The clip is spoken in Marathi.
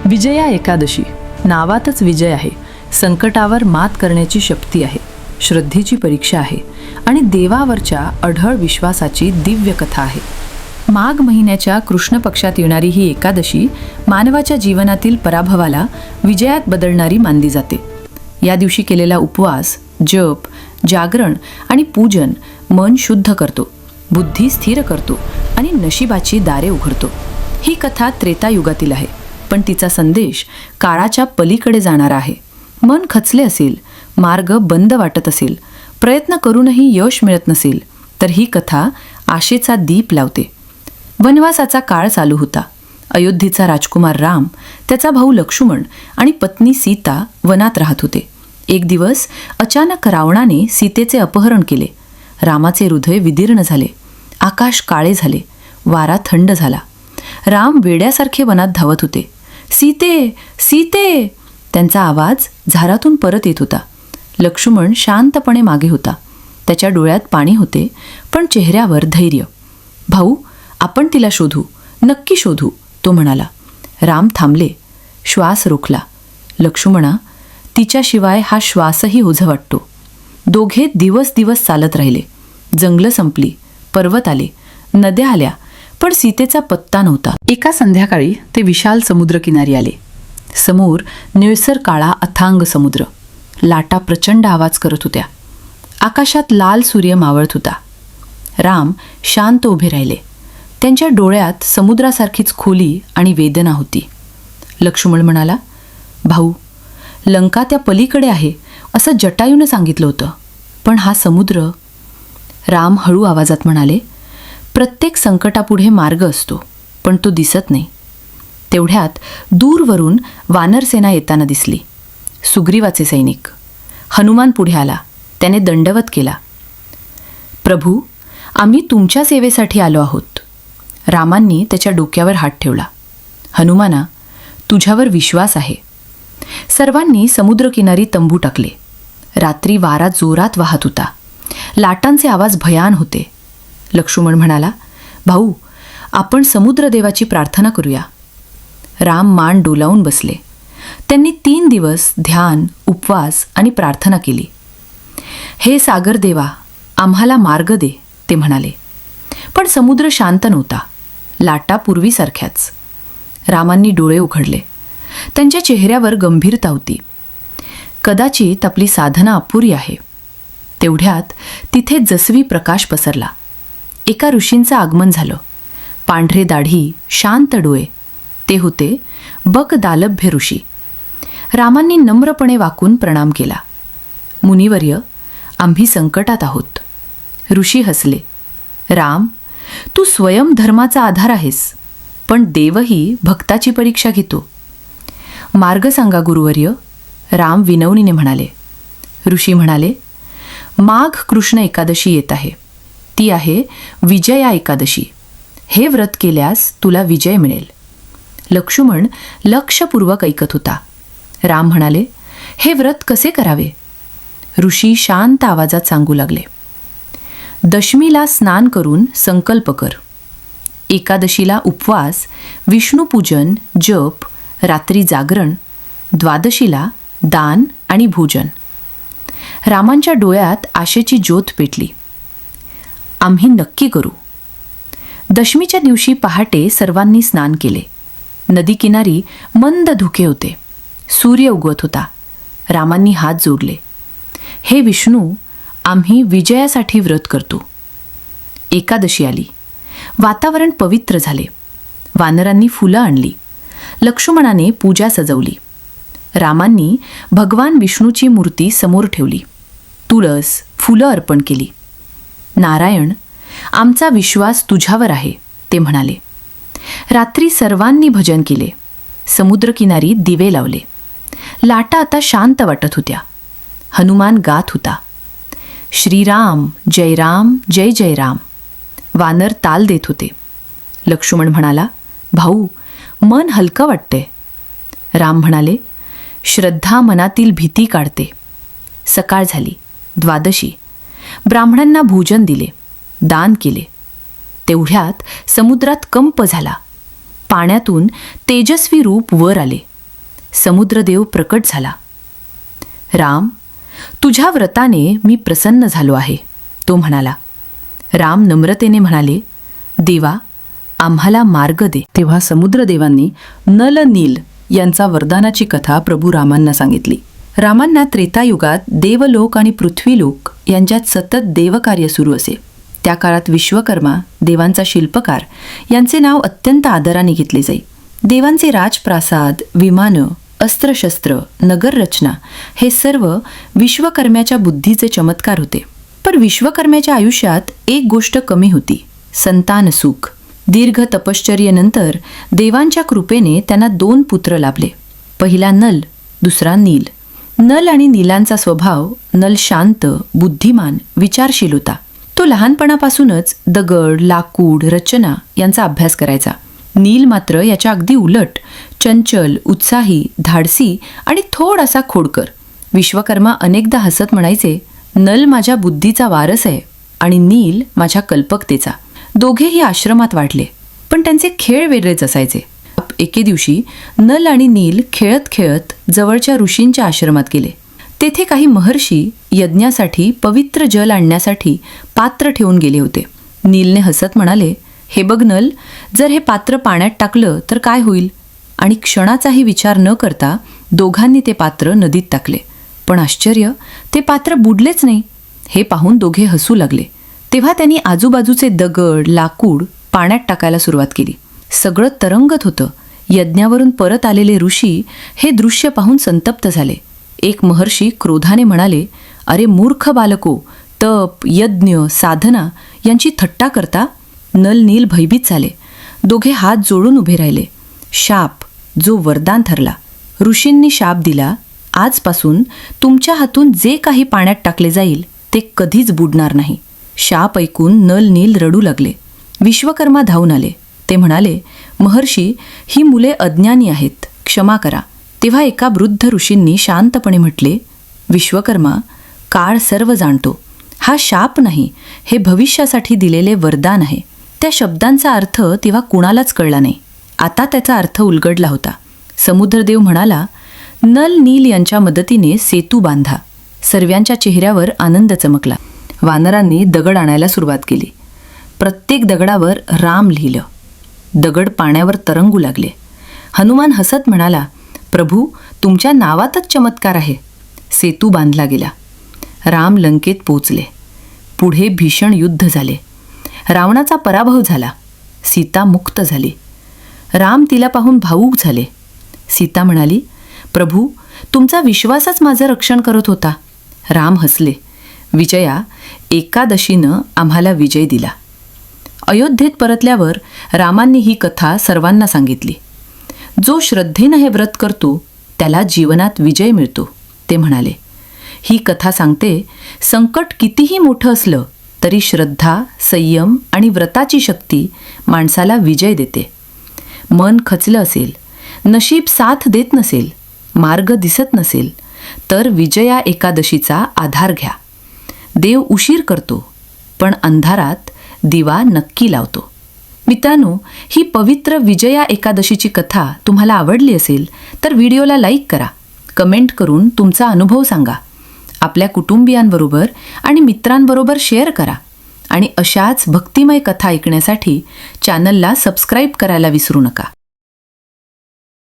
विजया एकादशी नावातच विजय आहे. संकटावर मात करण्याची शक्ती आहे, श्रद्धेची परीक्षा आहे आणि देवावरच्या अढळ विश्वासाची दिव्य कथा आहे. माघ महिन्याच्या कृष्ण पक्षात येणारी ही एकादशी मानवाच्या जीवनातील पराभवाला विजयात बदलणारी मानली जाते. या दिवशी केलेला उपवास, जप, जागरण आणि पूजन मन शुद्ध करतो, बुद्धी स्थिर करतो आणि नशिबाची दारे उघडतो. ही कथा त्रेतायुगातील आहे, पण तिचा संदेश काळाच्या पलीकडे जाणारा आहे. मन खचले असेल, मार्ग बंद वाटत असेल, प्रयत्न करूनही यश मिळत नसेल, तर ही कथा आशेचा दीप लावते. वनवासाचा काळ चालू होता. अयोध्येचा राजकुमार राम, त्याचा भाऊ लक्ष्मण आणि पत्नी सीता वनात राहत होते. एक दिवस अचानक रावणाने सीतेचे अपहरण केले. रामाचे हृदय विदीर्ण झाले, आकाश काळे झाले, वारा थंड झाला. राम वेड्यासारखे वनात धावत होते. सीते, सीते, त्यांचा आवाज झारातून परत येत होता. लक्ष्मण शांतपणे मागे होता. त्याच्या डोळ्यात पाणी होते, पण चेहऱ्यावर धैर्य. भाऊ, आपण तिला शोधू, नक्की शोधू, तो म्हणाला. राम थांबले, श्वास रोखला. लक्ष्मणा, तिच्याशिवाय हा श्वासही ओझं वाटतो. दोघे दिवस दिवस चालत राहिले. जंगलं संपली, पर्वत आले, नद्या आल्या, पण सीतेचा पत्ता नव्हता. एका संध्याकाळी ते विशाल समुद्रकिनारी आले. समोर निळसर काळा अथांग समुद्र. लाटा प्रचंड आवाज करत होत्या. आकाशात लाल सूर्य मावळत होता. राम शांत उभे राहिले. त्यांच्या डोळ्यात समुद्रासारखीच खोली आणि वेदना होती. लक्ष्मण म्हणाला, भाऊ, लंका त्या पलीकडे आहे असं जटायूने सांगितलं होतं, पण हा समुद्र. राम हळू आवाजात म्हणाले, प्रत्येक संकटापुढे मार्ग असतो, पण तो दिसत नाही. तेवढ्यात दूरवरून वानरसेना येताना दिसली. सुग्रीवाचे सैनिक. हनुमान पुढे आला. त्याने दंडवत केला. प्रभू, आम्ही तुमच्या सेवेसाठी आलो आहोत. रामांनी त्याच्या डोक्यावर हात ठेवला. हनुमाना, तुझ्यावर विश्वास आहे. सर्वांनी समुद्रकिनारी तंबू टाकले. रात्री वारा जोरात वाहत होता. लाटांचे आवाज भयान होते. लक्ष्मण म्हणाला, भाऊ, आपण समुद्रदेवाची प्रार्थना करूया. राम मान डोलावून बसले. त्यांनी 3 दिवस ध्यान, उपवास आणि प्रार्थना केली. हे सागर देवा, आम्हाला मार्ग दे, ते म्हणाले. पण समुद्र शांत नव्हता. लाटा पूर्वीसारख्याच. रामांनी डोळे उघडले. त्यांच्या चेहऱ्यावर गंभीरता होती. कदाचित आपली साधना अपुरी आहे. तेवढ्यात तिथे जसवी प्रकाश पसरला. एका ऋषींचं आगमन झालं. पांढरे दाढी, शांत डोळे. ते होते बकदालभ्य ऋषी. रामांनी नम्रपणे वाकून प्रणाम केला. मुनिवर्य, आम्ही संकटात आहोत. ऋषी हसले. राम, तू स्वयं धर्माचा आधार आहेस, पण देवही भक्ताची परीक्षा घेतो. मार्ग सांगा गुरुवर्य, राम विनवणीने म्हणाले. ऋषी म्हणाले, माघ कृष्ण एकादशी येत आहे. ती आहे विजया एकादशी. हे व्रत केल्यास तुला विजय मिळेल. लक्ष्मण लक्षपूर्वक ऐकत होता. राम म्हणाले, हे व्रत कसे करावे? ऋषी शांत आवाजात सांगू लागले. दशमीला स्नान करून संकल्प कर. एकादशीला उपवास, विष्णुपूजन, जप, रात्री जागरण. द्वादशीला दान आणि भोजन. रामांच्या डोळ्यात आशेची ज्योत पेटली. आम्ही नक्की करू. दशमीच्या दिवशी पहाटे सर्वांनी स्नान केले. नदीकिनारी मंद धुके होते. सूर्य उगवत होता. रामांनी हात जोडले. हे विष्णू, आम्ही विजयासाठी व्रत करतो. एकादशी आली. वातावरण पवित्र झाले. वानरांनी फुलं आणली. लक्ष्मणाने पूजा सजवली. रामांनी भगवान विष्णूची मूर्ती समोर ठेवली. तुळस, फुलं अर्पण केली. नारायण, आमचा विश्वास तुझ्यावर आहे, ते म्हणाले. रात्री सर्वांनी भजन केले. समुद्रकिनारी दिवे लावले. लाटा आता शांत वाटत होत्या. हनुमान गात होता. श्रीराम जय राम, जय जय राम. वानर ताल देत होते. लक्ष्मण म्हणाला, भाऊ, मन हलकं वाटते. राम म्हणाले, श्रद्धा मनातील भीती काढते. सकाळ झाली. द्वादशी. ब्राह्मणांना भोजन दिले, दान केले. तेवढ्यात समुद्रात कंप झाला. पाण्यातून तेजस्वी रूप वर आले. समुद्रदेव प्रकट झाला. राम, तुझ्या व्रताने मी प्रसन्न झालो आहे, तो म्हणाला. राम नम्रतेने म्हणाले, देवा, आम्हाला मार्ग दे. तेव्हा समुद्रदेवांनी नल नील यांचा वरदानाची कथा प्रभू रामांना सांगितली. रामांना त्रेतायुगात देवलोक आणि पृथ्वीलोक यांच्यात सतत देवकार्य सुरू असे. त्या काळात विश्वकर्मा, देवांचा शिल्पकार, यांचे नाव अत्यंत आदराने घेतले जाई. देवांचे राजप्रासाद, विमानं, अस्त्रशस्त्र, नगररचना हे सर्व विश्वकर्म्याच्या बुद्धीचे चमत्कार होते. पण विश्वकर्म्याच्या आयुष्यात एक गोष्ट कमी होती, संतान सुख. दीर्घ तपश्चर्येनंतर देवांच्या कृपेने त्यांना 2 पुत्र लाभले. पहिला नल, दुसरा नील. नल आणि नीलांचा स्वभाव, नल शांत, बुद्धिमान, विचारशील होता. तो लहानपणापासूनच दगड, लाकूड, रचना यांचा अभ्यास करायचा. नील मात्र याच्या अगदी उलट, चंचल, उत्साही, धाडसी आणि थोडासा खोडकर. विश्वकर्मा अनेकदा हसत म्हणायचे, नल माझ्या बुद्धीचा वारस आहे आणि नील माझ्या कल्पकतेचा. दोघेही आश्रमात वाढले, पण त्यांचे खेळ वेगळेच असायचे. एके दिवशी नल आणि नील खेळत खेळत जवळच्या ऋषींच्या आश्रमात गेले. तेथे काही महर्षी यज्ञासाठी पवित्र जल आणण्यासाठी पात्र ठेवून गेले होते. नीलने हसत म्हणाले, हे बघ नल, जर हे पात्र पाण्यात टाकलं तर काय होईल? आणि क्षणाचाही विचार न करता दोघांनी ते पात्र नदीत टाकले. पण आश्चर्य, ते पात्र बुडलेच नाही. हे पाहून दोघे हसू लागले. तेव्हा त्यांनी आजूबाजूचे दगड, लाकूड पाण्यात टाकायला सुरुवात केली. सगळं तरंगत होतं. यज्ञावरून परत आलेले ऋषी हे दृश्य पाहून संतप्त झाले. एक महर्षी क्रोधाने म्हणाले, अरे मूर्ख बालको, तप, यज्ञ, साधना यांची थट्टा करता? नल नील भयभीत झाले. दोघे हात जोडून उभे राहिले. शाप, जो वरदान ठरला. ऋषींनी शाप दिला, आजपासून तुमच्या हातून जे काही पाण्यात टाकले जाईल ते कधीच बुडणार नाही. शाप ऐकून नल नील रडू लागले. विश्वकर्मा धावून आले. ते म्हणाले, महर्षी, ही मुले अज्ञानी आहेत, क्षमा करा. तेव्हा एका वृद्ध ऋषींनी शांतपणे म्हटले, विश्वकर्मा, काळ सर्व जाणतो. हा शाप नाही, हे भविष्यासाठी दिलेले वरदान आहे. त्या शब्दांचा अर्थ तेव्हा कुणालाच कळला नाही. आता त्याचा अर्थ उलगडला होता. समुद्रदेव म्हणाला, नल नील यांच्या मदतीने सेतू बांधा. सर्वांच्या चेहऱ्यावर आनंद चमकला. वानरांनी दगड आणायला सुरुवात केली. प्रत्येक दगडावर राम लिहिलं. दगड पाण्यावर तरंगू लागले. हनुमान हसत म्हणाला, प्रभू, तुमच्या नावातच चमत्कार आहे. सेतू बांधला गेला. राम लंकेत पोचले. पुढे भीषण युद्ध झाले. रावणाचा पराभव झाला. सीता मुक्त झाली. राम तिला पाहून भावूक झाले. सीता म्हणाली, प्रभू, तुमचा विश्वासच माझं रक्षण करत होता. राम हसले. विजया, एकादशीनं आम्हाला विजय दिला. अयोध्येत परतल्यावर रामांनी ही कथा सर्वांना सांगितली. जो श्रद्धेनं हे व्रत करतो त्याला जीवनात विजय मिळतो, ते म्हणाले. ही कथा सांगते, संकट कितीही मोठं असलं तरी श्रद्धा, संयम आणि व्रताची शक्ती माणसाला विजय देते. मन खचलं असेल, नशीब साथ देत नसेल, मार्ग दिसत नसेल तर विजया एकादशीचा आधार घ्या. देव उशीर करतो, पण अंधारात दिवा नक्की लावतो. मित्रांनो, ही पवित्र विजया एकादशीची कथा तुम्हाला आवडली असेल तर व्हिडिओला लाईक करा, कमेंट करून तुमचा अनुभव सांगा. आपल्या कुटुंबियांबरोबर आणि मित्रांबरोबर शेअर करा. आणि अशाच भक्तिमय कथा ऐकण्यासाठी चॅनलला सबस्क्राईब करायला विसरू नका.